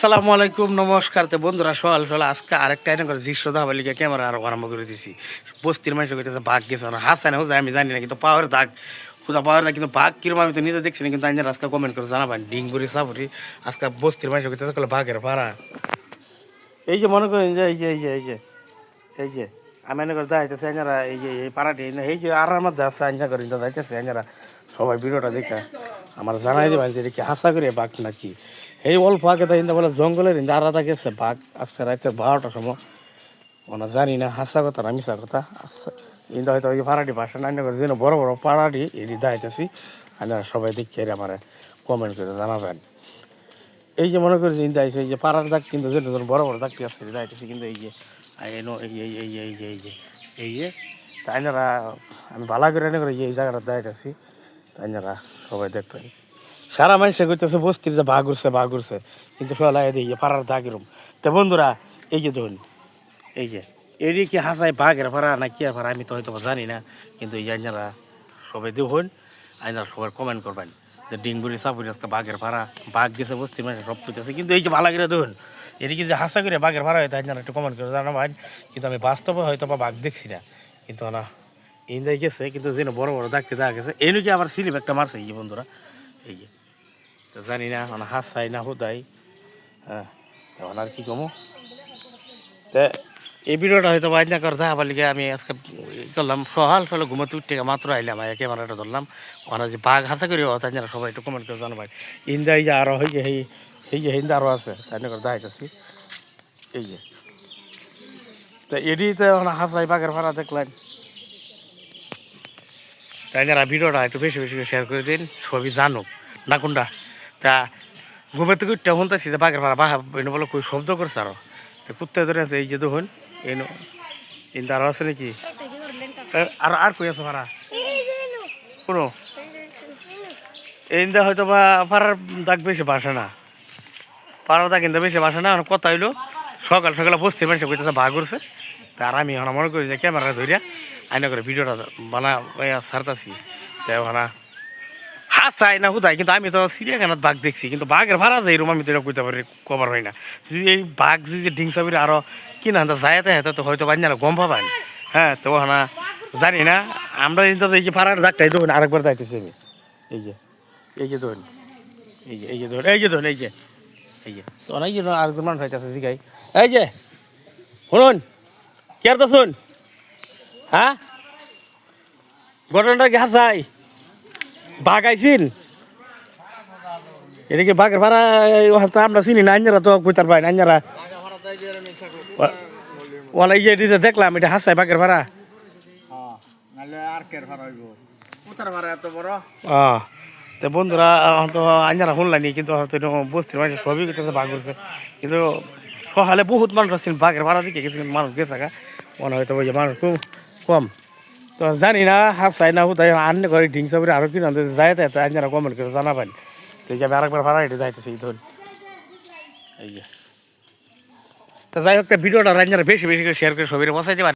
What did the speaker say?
আসসালামু আলাইকুম, নমস্কার। তো বন্ধুরা, সকাল সকাল আজকে আরেকটা আইন করে দৃশ্য দেখাবার লিগে ক্যামেরা আরো আরম্ভ করে দিছি। বস্তির মানুষ কইতেছে বাঘ গেছে না, হাসায় না হুজায় আমি জানি না, কিন্তু পাওয়ার দাগ খুদা পাওয়ার দাগ, কিন্তু বাঘ কিরম আমি তো নিজে দেখছি না। কিন্তু আইনের আজকে কমেন্ট করে জানাবেন ডিংবুরি সাপুরি আজকে বস্তির মানুষ কইতেছে বাঘের ভাড়া। এই যে মনে করেন যে এই যে আমি এনে করে যাইতেছে আইনারা, এই যে এই পাড়াটি এই যে আর আমার যাচ্ছে আইনা করে যাইতেছে আইনারা, সবাই ভিডিওটা দেখে আমার জানাই দেবেন যে কি হাসা করে বাঘ নাকি। এই অল্প আগে তো ইন্দা বলে জঙ্গলের ইন্দা আলাদা গেছে বাঘ আজকে রাতে 12টার সময়। ওনা জানি না হাসা কথা না মিশা কথা। ইন্দা হয়তো ওই পাড়াটি ভাষা না করে যেন বড় বড় পাড়াটি এটি দাইতেছি। আপনারা সবাই দেখে আমার কমেন্ট করে জানাবেন। এই যে মনে করি ইন্দা আইসে এই যে পাড়ার দাগ, কিন্তু যেন বড় বড় দাগটি আছে দাইতেছি। কিন্তু এই যে এই যে তাইনারা আমি ভালো করে এনে করে এই জায়গাটা দাইতেছি, তাইনারা সবাই দেখবেন। সারা মানুষে করতেছে বস্তির যে বাঘ উঠছে, কিন্তু সবাই দিয়ে পাড়ার দাগ এরম। তো বন্ধুরা, এই যে ধরুন এই যে এরই কি হাসায় বাঘের ভাড়া না কি ভাড়া আমি তো হয়তো জানি না, কিন্তু এই যে আইনারা সবাই দেখুন, আইনারা সবাই কমেন্ট করবেন যে ডিংবুরি সাপুরি আজকে বাঘের ভাড়া, বাঘ গেছে বস্তির মানুষ সব করতেছে। কিন্তু এই যে ভালো করে দেখুন এদিকে যে হাসা করে বাঘের ভাড়া হয়তো আইনারা একটু কমেন্ট করে জানাবেন। কিন্তু আমি বাস্তবে হয়তো বা বাঘ দেখছি না, কিন্তু না ইন্দাই গেছে, কিন্তু যেন বড় বড় দাগকে দেখা গেছে। এনুকি আবার স্লিপ একটা মারছে এই যে বন্ধুরা, এই যে তো জানি না মানে হাসাই না হুদাই। হ্যাঁ, তখন আর কি কমো। তো এই ভিডিওটা হয়তো বাইনা করে দেখাবার লিগে আমি আজকে করলাম। সকাল সকালে ঘুমাতে উঠতে মাত্র আইলাম, ক্যামেরাটা ধরলাম। ওখানে যে বাঘ হাসা করি তাই জন্য সবাই একটু কমেন্ট করে জানাবাই। ইন্দা এই যে আরো এই যে হিন্দা আরো আছে তাই করে দেখাইতেছি এই যে। তো এডিতে হাসাই বাঘের ভাড়া দেখলেন, তাই যারা ভিডিওটা একটু বেশি বেশি শেয়ার করে দিন, সবই জানুক না কোনটা। তা ঘুমের থেকে উঠতে শুনতেছি যে বাঘের ভাড়া বাঘ এনে বলে কই শব্দ করছে আরো। তো কুত্তে ধরে আছে এই যে দেখুন এনো ইন্দা আরো আছে নাকি, আর আর কই আছে ভাড়া কোনো ইন্দা হয়তো বা ভাড়ার দাগ বেশি বাসে না, পাড়ার দাগ কিন্তু বেশি বাসে না। কথা হইলো সকাল সকালে বসতে মানুষ কইতেছে বাঘ উঠছে। তা আর আমি এখন মনে করি যে ক্যামেরা ধরিয়া আইনা করে ভিডিওটা বানা ছাড়তাছি। তো ওখানে হাসাই না হুদাই, কিন্তু আমি তো চিড়িয়াখানাত বাঘ দেখছি, কিন্তু বাঘের ভাড়া যাই রুম আমি তো এটা কইতে পারি কভার হয় না। যদি এই বাঘ যদি ডিংসা করে আরো কিনা যাইতে হেঁতে তো হয়তো বান্যারা গম পাবেন। হ্যাঁ, তো ওখানে জানি না আমরা কিন্তু এই যে ভাড়ার দাগটাই দেখুন আরেকবার যাইতেছি আমি। এই যে ধরুন এই যে ধরুন এই যে অনেক জন আরেকজন মানুষ হইতেছে জিগাই। এই যে শুনুন কে তো শুন, হ্যাঁ ঘটনাটা কি হাসাই বাঘ আইসিন এদিকে বাঘের ভাড়া তো আমরা চিনি না, আঞ্জারা তো কইতার পাই না। আঞ্জারা ওলা ইয়ে দেখলাম এটা হাসাই বাঘের ভাড়া। তো বন্ধুরা তো আঞ্জারা শুনলানি, কিন্তু বস্তির মানুষ সবই করতেছে বাঘ করছে। কিন্তু সকালে বহুত মানুষ আসছেন বাঘের ভাড়া দিকে গেছে, কিন্তু মানুষ গেছে মনে হয়তো ওই যে মানুষ খুব কম। তো জানি না হাসাই না হুতাই আনলে করে ঢিংসা করে আরো কি যায় তাই আঞ্জারা কমেন্ট করে জানাবেন। তো এই যে আমি আরেকবার ভাড়া হেঁটে যাইতেছি ধরুন এই যে। তো যাই হোক, ভিডিওটা রান্নার বেশি বেশি করে শেয়ার করে সবাই বসাইতে পারেন।